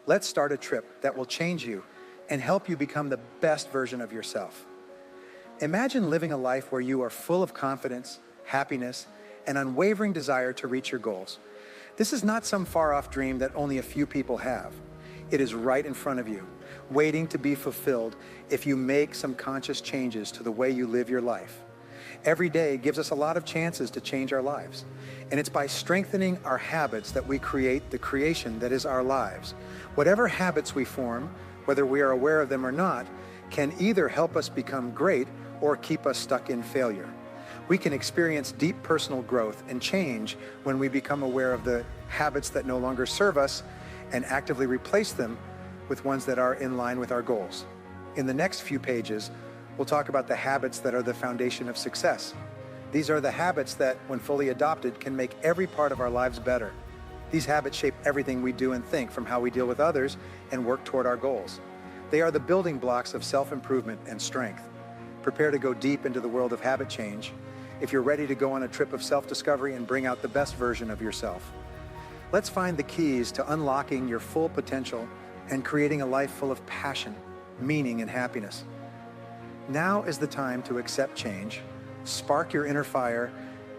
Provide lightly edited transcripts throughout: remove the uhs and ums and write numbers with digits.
Let's start a trip that will change you and help you become the best version of yourself. Imagine living a life where you are full of confidence, happiness, and unwavering desire to reach your goals. This is not some far-off dream that only a few people have. It is right in front of you, waiting to be fulfilled if you make some conscious changes to the way you live your life. Every day gives us a lot of chances to change our lives. And it's by strengthening our habits that we create the creation that is our lives. Whatever habits we form, whether we are aware of them or not, can either help us become great or keep us stuck in failure. We can experience deep personal growth and change when we become aware of the habits that no longer serve us and actively replace them with ones that are in line with our goals. In the next few pages, we'll talk about the habits that are the foundation of success. These are the habits that, when fully adopted, can make every part of our lives better. These habits shape everything we do and think, from how we deal with others and work toward our goals. They are the building blocks of self-improvement and strength. Prepare to go deep into the world of habit change if you're ready to go on a trip of self-discovery and bring out the best version of yourself. Let's find the keys to unlocking your full potential and creating a life full of passion, meaning, and happiness. Now is the time to accept change, spark your inner fire,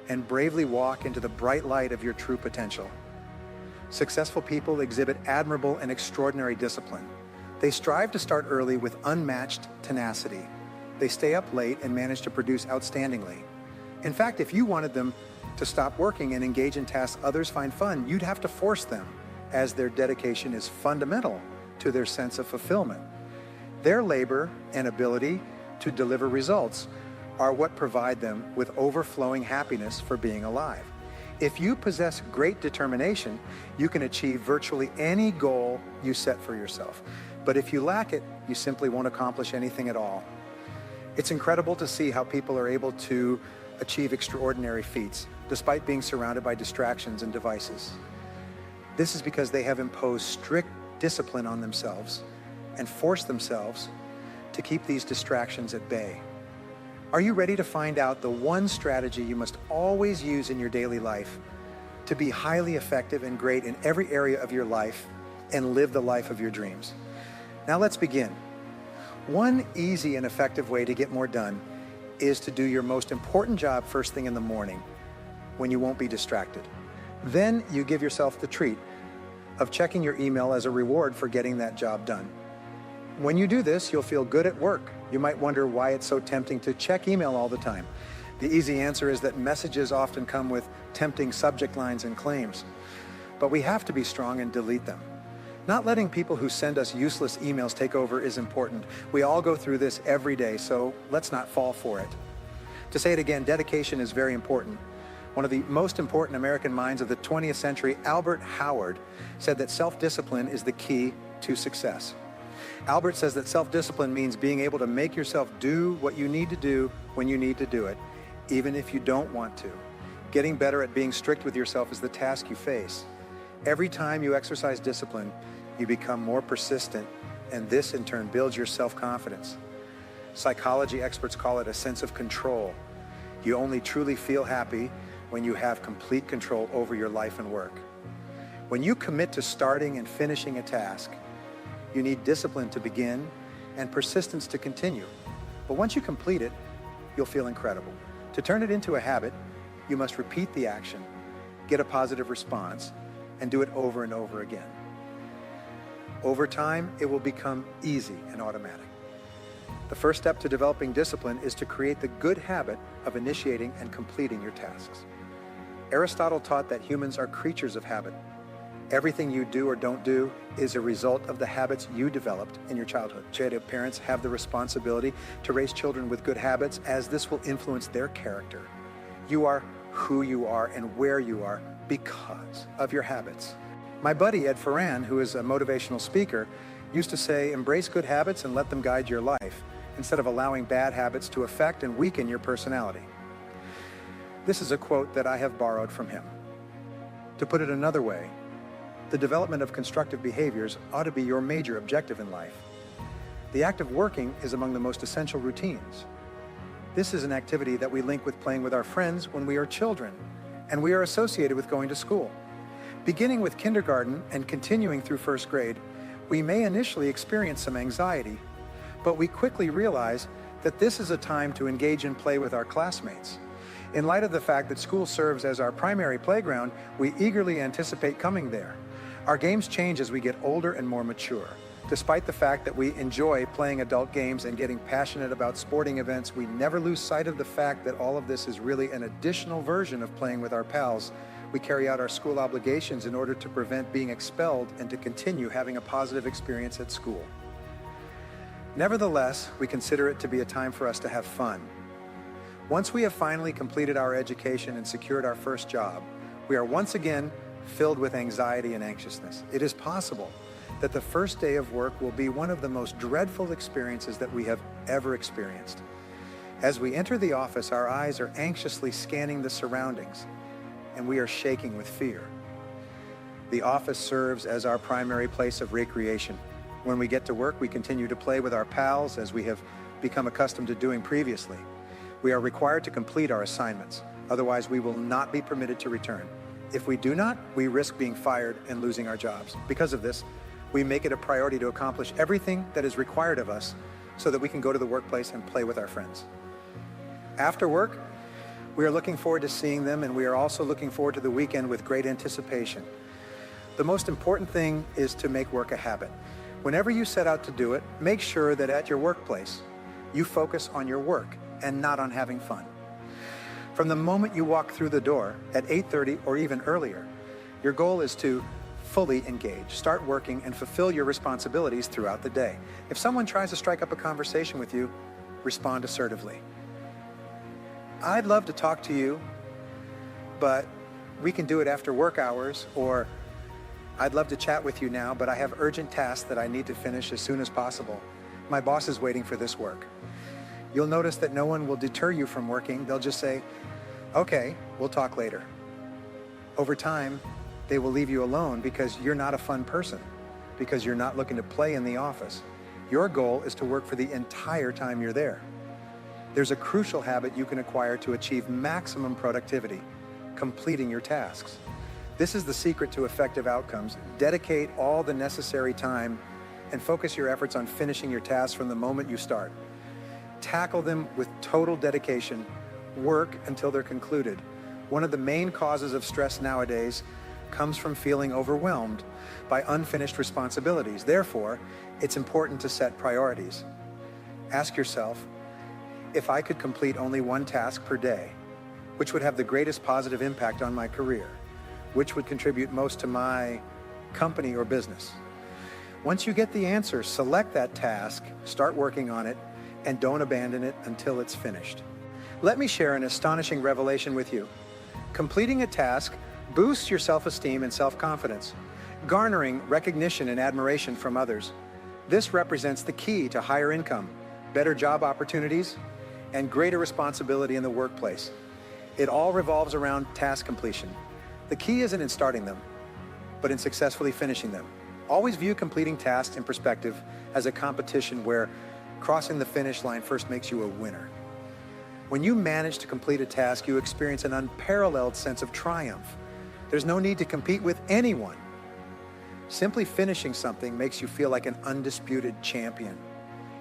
and bravely walk into the bright light of your true potential. Successful people exhibit admirable and extraordinary discipline. They strive to start early with unmatched tenacity. They stay up late and manage to produce outstandingly. In fact, if you wanted them to stop working and engage in tasks others find fun, you'd have to force them, as their dedication is fundamental to their sense of fulfillment. Their labor and ability to deliver results are what provide them with overflowing happiness for being alive. If you possess great determination, you can achieve virtually any goal you set for yourself. But if you lack it, you simply won't accomplish anything at all. It's incredible to see how people are able to achieve extraordinary feats, despite being surrounded by distractions and devices. This is because they have imposed strict discipline on themselves and forced themselves to keep these distractions at bay. Are you ready to find out the one strategy you must always use in your daily life to be highly effective and great in every area of your life and live the life of your dreams? Now let's begin. One easy and effective way to get more done is to do your most important job first thing in the morning when you won't be distracted. Then you give yourself the treat of checking your email as a reward for getting that job done. When you do this, you'll feel good at work. You might wonder why it's so tempting to check email all the time. The easy answer is that messages often come with tempting subject lines and claims. But we have to be strong and delete them. Not letting people who send us useless emails take over is important. We all go through this every day, so let's not fall for it. To say it again, dedication is very important. One of the most important American minds of the 20th century, Albert Howard, said that self-discipline is the key to success. Albert says that self-discipline means being able to make yourself do what you need to do when you need to do it, even if you don't want to. Getting better at being strict with yourself is the task you face. Every time you exercise discipline, you become more persistent, and this in turn builds your self-confidence. Psychology experts call it a sense of control. You only truly feel happy when you have complete control over your life and work. When you commit to starting and finishing a task, you need discipline to begin and persistence to continue. But once you complete it, you'll feel incredible. To turn it into a habit, you must repeat the action, get a positive response, and do it over and over again. Over time, it will become easy and automatic. The first step to developing discipline is to create the good habit of initiating and completing your tasks. Aristotle taught that humans are creatures of habit. Everything you do or don't do is a result of the habits you developed in your childhood. Parents have the responsibility to raise children with good habits, as this will influence their character. You are who you are and where you are because of your habits. My buddy Ed Ferran, who is a motivational speaker, used to say, embrace good habits and let them guide your life, instead of allowing bad habits to affect and weaken your personality. This is a quote that I have borrowed from him. To put it another way, the development of constructive behaviors ought to be your major objective in life. The act of working is among the most essential routines. This is an activity that we link with playing with our friends when we are children, and we are associated with going to school. Beginning with kindergarten and continuing through first grade, We may initially experience some anxiety, but we quickly realize that this is a time to engage in play with our classmates. In light of the fact that school serves as our primary playground, we eagerly anticipate coming there. Our games change as we get older and more mature. Despite the fact that we enjoy playing adult games and getting passionate about sporting events, we never lose sight of the fact that all of this is really an additional version of playing with our pals. We carry out our school obligations in order to prevent being expelled and to continue having a positive experience at school. Nevertheless, we consider it to be a time for us to have fun. Once we have finally completed our education and secured our first job, we are once again filled with anxiety and anxiousness. It is possible that the first day of work will be one of the most dreadful experiences that we have ever experienced. As we enter the office, our eyes are anxiously scanning the surroundings, and we are shaking with fear. The office serves as our primary place of recreation. When we get to work, we continue to play with our pals as we have become accustomed to doing previously. We are required to complete our assignments. Otherwise, we will not be permitted to return. If we do not, we risk being fired and losing our jobs. Because of this, we make it a priority to accomplish everything that is required of us so that we can go to the workplace and play with our friends. After work, we are looking forward to seeing them, and we are also looking forward to the weekend with great anticipation. The most important thing is to make work a habit. Whenever you set out to do it, make sure that at your workplace, you focus on your work and not on having fun. From the moment you walk through the door at 8:30 or even earlier, your goal is to fully engage, start working, and fulfill your responsibilities throughout the day. If someone tries to strike up a conversation with you, respond assertively. I'd love to talk to you, but we can do it after work hours, or I'd love to chat with you now, but I have urgent tasks that I need to finish as soon as possible. My boss is waiting for this work. You'll notice that no one will deter you from working. They'll just say, okay, we'll talk later. Over time, they will leave you alone because you're not a fun person, because you're not looking to play in the office. Your goal is to work for the entire time you're there. There's a crucial habit you can acquire to achieve maximum productivity: completing your tasks. This is the secret to effective outcomes. Dedicate all the necessary time and focus your efforts on finishing your tasks from the moment you start. Tackle them with total dedication. Work until they're concluded. One of the main causes of stress nowadays comes from feeling overwhelmed by unfinished responsibilities. Therefore, it's important to set priorities. Ask yourself, if I could complete only one task per day, which would have the greatest positive impact on my career? Which would contribute most to my company or business? Once you get the answer, select that task, start working on it, and don't abandon it until it's finished. Let me share an astonishing revelation with you. Completing a task boosts your self-esteem and self-confidence, garnering recognition and admiration from others. This represents the key to higher income, better job opportunities, and greater responsibility in the workplace. It all revolves around task completion. The key isn't in starting them, but in successfully finishing them. Always view completing tasks in perspective as a competition where crossing the finish line first makes you a winner. When you manage to complete a task, you experience an unparalleled sense of triumph. There's no need to compete with anyone. Simply finishing something makes you feel like an undisputed champion.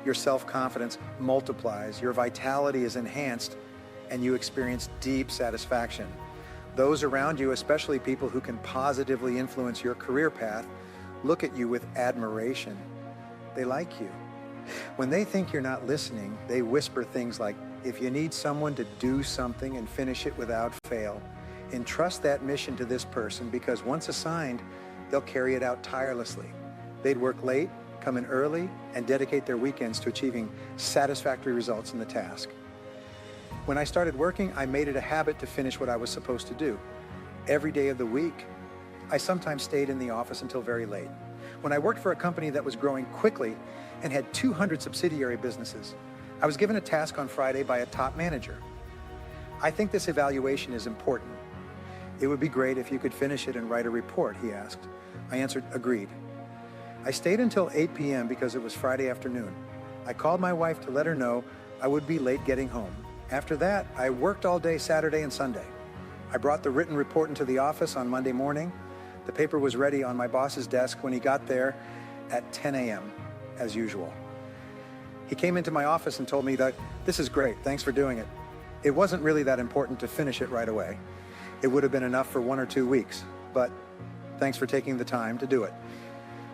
Your self-confidence multiplies, your vitality is enhanced, and you experience deep satisfaction. Those around you, especially people who can positively influence your career path, look at you with admiration. They like you. When they think you're not listening, they whisper things like, if you need someone to do something and finish it without fail, entrust that mission to this person, because once assigned, they'll carry it out tirelessly. They'd work late, come in early, and dedicate their weekends to achieving satisfactory results in the task. When I started working, I made it a habit to finish what I was supposed to do. Every day of the week, I sometimes stayed in the office until very late. When I worked for a company that was growing quickly and had 200 subsidiary businesses, I was given a task on Friday by a top manager. I think this evaluation is important. It would be great if you could finish it and write a report, he asked. I answered, agreed. I stayed until 8 p.m. because it was Friday afternoon. I called my wife to let her know I would be late getting home. After that, I worked all day Saturday and Sunday. I brought the written report into the office on Monday morning. The paper was ready on my boss's desk when he got there, at 10 a.m. as usual. He came into my office and told me that, "This is great, thanks for doing it. It wasn't really that important to finish it right away. It would have been enough for 1 or 2 weeks, but thanks for taking the time to do it."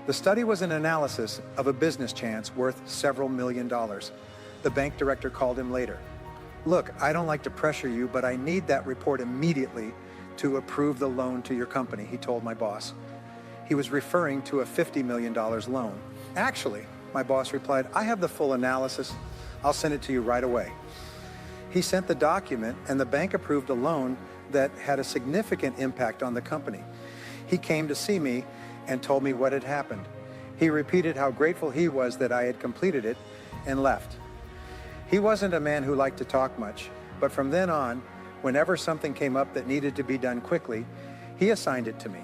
The study was an analysis of a business chance worth several $1,000,000. The bank director called him later. "Look, I don't like to pressure you, but I need that report immediately to approve the loan to your company," he told my boss. He was referring to a $50 million loan. "Actually," my boss replied, "I have the full analysis. I'll send it to you right away." He sent the document, and the bank approved a loan that had a significant impact on the company. He came to see me and told me what had happened. He repeated how grateful he was that I had completed it and left. He wasn't a man who liked to talk much, but from then on, whenever something came up that needed to be done quickly, he assigned it to me.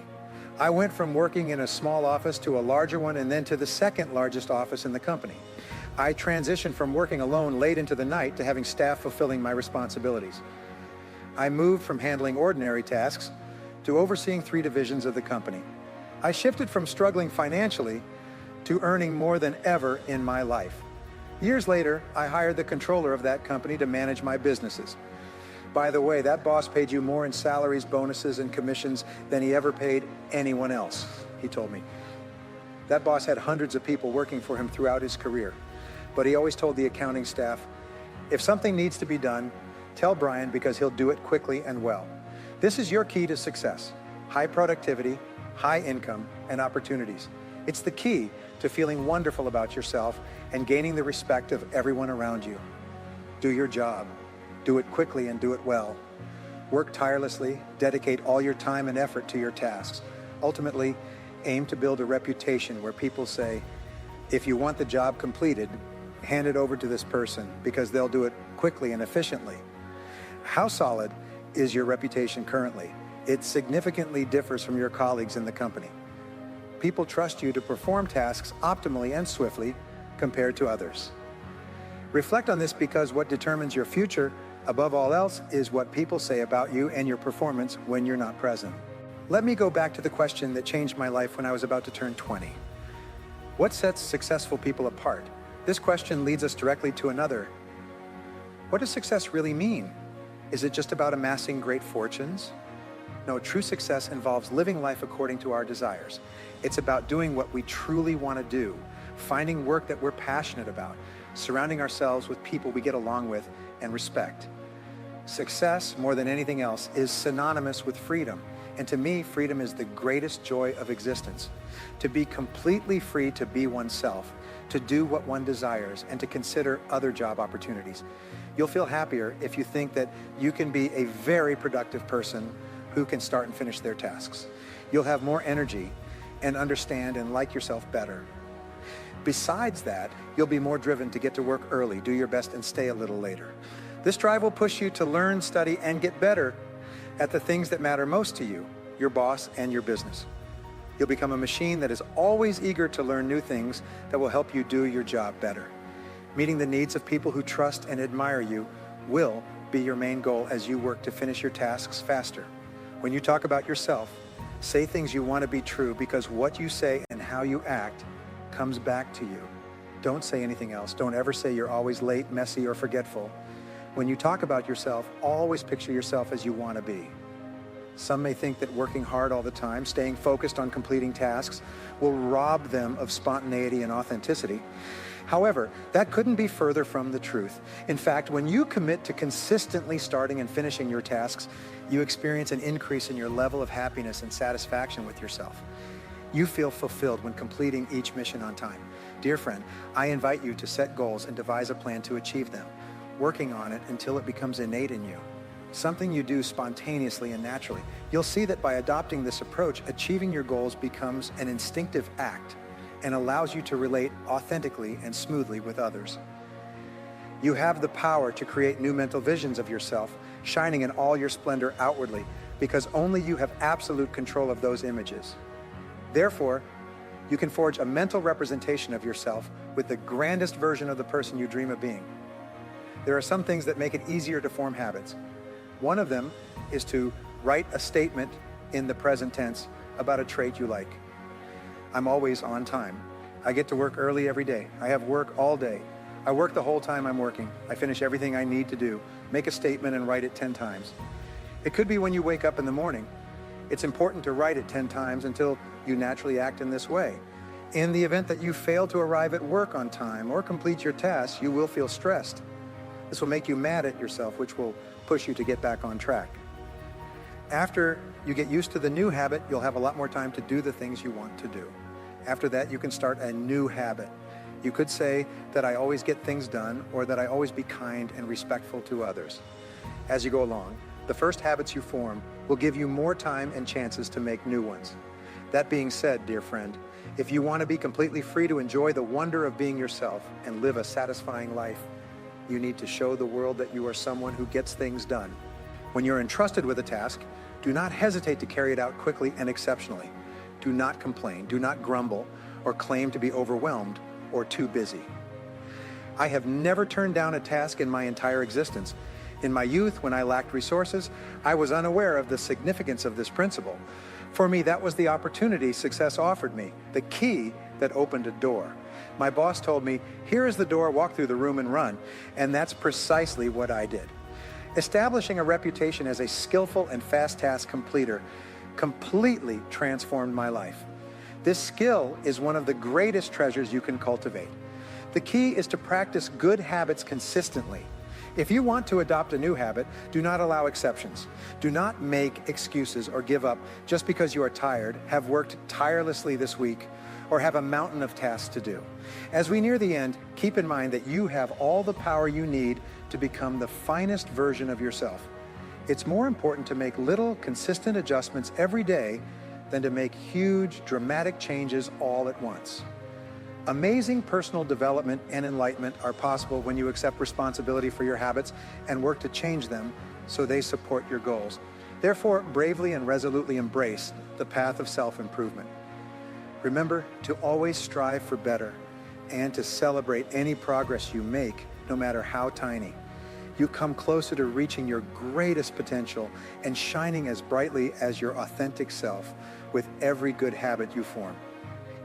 I went from working in a small office to a larger one and then to the second largest office in the company. I transitioned from working alone late into the night to having staff fulfilling my responsibilities. I moved from handling ordinary tasks to overseeing 3 divisions of the company. I shifted from struggling financially to earning more than ever in my life. Years later, I hired the controller of that company to manage my businesses. "By the way, that boss paid you more in salaries, bonuses, and commissions than he ever paid anyone else," he told me. That boss had hundreds of people working for him throughout his career, but he always told the accounting staff, "If something needs to be done, tell Brian because he'll do it quickly and well." This is your key to success: high productivity, high income, and opportunities. It's the key to feeling wonderful about yourself and gaining the respect of everyone around you. Do your job. Do it quickly and do it well. Work tirelessly, dedicate all your time and effort to your tasks. Ultimately, aim to build a reputation where people say, "If you want the job completed, hand it over to this person because they'll do it quickly and efficiently." How solid is your reputation currently? It significantly differs from your colleagues in the company. People trust you to perform tasks optimally and swiftly compared to others. Reflect on this because what determines your future, above all else, is what people say about you and your performance when you're not present. Let me go back to the question that changed my life when I was about to turn 20. What sets successful people apart? This question leads us directly to another. What does success really mean? Is it just about amassing great fortunes? No, true success involves living life according to our desires. It's about doing what we truly want to do, finding work that we're passionate about, surrounding ourselves with people we get along with and respect. Success, more than anything else, is synonymous with freedom. And to me, freedom is the greatest joy of existence. To be completely free to be oneself, to do what one desires, and to consider other job opportunities. You'll feel happier if you think that you can be a very productive person who can start and finish their tasks. You'll have more energy and understand and like yourself better. Besides that, you'll be more driven to get to work early, do your best, and stay a little later. This drive will push you to learn, study, and get better at the things that matter most to you, your boss and your business. You'll become a machine that is always eager to learn new things that will help you do your job better. Meeting the needs of people who trust and admire you will be your main goal as you work to finish your tasks faster. When you talk about yourself, say things you want to be true because what you say and how you act comes back to you. Don't say anything else. Don't ever say you're always late, messy, or forgetful. When you talk about yourself, always picture yourself as you want to be. Some may think that working hard all the time, staying focused on completing tasks, will rob them of spontaneity and authenticity. However, that couldn't be further from the truth. In fact, when you commit to consistently starting and finishing your tasks, you experience an increase in your level of happiness and satisfaction with yourself. You feel fulfilled when completing each mission on time. Dear friend, I invite you to set goals and devise a plan to achieve them, working on it until it becomes innate in you, something you do spontaneously and naturally. You'll see that by adopting this approach, achieving your goals becomes an instinctive act and allows you to relate authentically and smoothly with others. You have the power to create new mental visions of yourself, shining in all your splendor outwardly, because only you have absolute control of those images. Therefore, you can forge a mental representation of yourself with the grandest version of the person you dream of being. There are some things that make it easier to form habits. One of them is to write a statement in the present tense about a trait you like. I'm always on time. I get to work early every day. I have work all day. I work the whole time I'm working. I finish everything I need to do, make a statement and write it 10 times. It could be when you wake up in the morning. It's important to write it 10 times until you naturally act in this way. In the event that you fail to arrive at work on time or complete your tasks, you will feel stressed. This will make you mad at yourself, which will push you to get back on track. After you get used to the new habit, you'll have a lot more time to do the things you want to do. After that, you can start a new habit. You could say that I always get things done, or that I always be kind and respectful to others. As you go along, the first habits you form will give you more time and chances to make new ones. That being said, dear friend, if you want to be completely free to enjoy the wonder of being yourself and live a satisfying life, you need to show the world that you are someone who gets things done. When you're entrusted with a task, do not hesitate to carry it out quickly and exceptionally. Do not complain, do not grumble, or claim to be overwhelmed or too busy. I have never turned down a task in my entire existence. In my youth, when I lacked resources, I was unaware of the significance of this principle. For me, that was the opportunity success offered me, the key that opened a door. My boss told me, "Here is the door, walk through the room and run." And that's precisely what I did. Establishing a reputation as a skillful and fast task completer completely transformed my life. This skill is one of the greatest treasures you can cultivate. The key is to practice good habits consistently. If you want to adopt a new habit, do not allow exceptions. Do not make excuses or give up just because you are tired, have worked tirelessly this week, or have a mountain of tasks to do. As we near the end, keep in mind that you have all the power you need to become the finest version of yourself. It's more important to make little, consistent adjustments every day than to make huge, dramatic changes all at once. Amazing personal development and enlightenment are possible when you accept responsibility for your habits and work to change them so they support your goals. Therefore, bravely and resolutely embrace the path of self-improvement. Remember to always strive for better and to celebrate any progress you make, no matter how tiny. You come closer to reaching your greatest potential and shining as brightly as your authentic self with every good habit you form.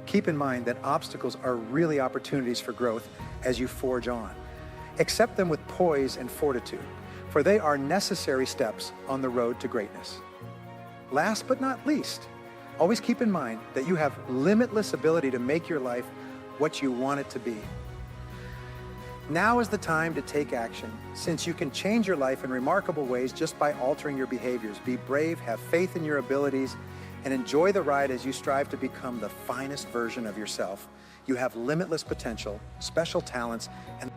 Keep in mind that obstacles are really opportunities for growth as you forge on. Accept them with poise and fortitude, for they are necessary steps on the road to greatness. Last but not least, always keep in mind that you have limitless ability to make your life what you want it to be. Now is the time to take action, since you can change your life in remarkable ways just by altering your behaviors. Be brave, have faith in your abilities, and enjoy the ride as you strive to become the finest version of yourself. You have limitless potential, special talents, and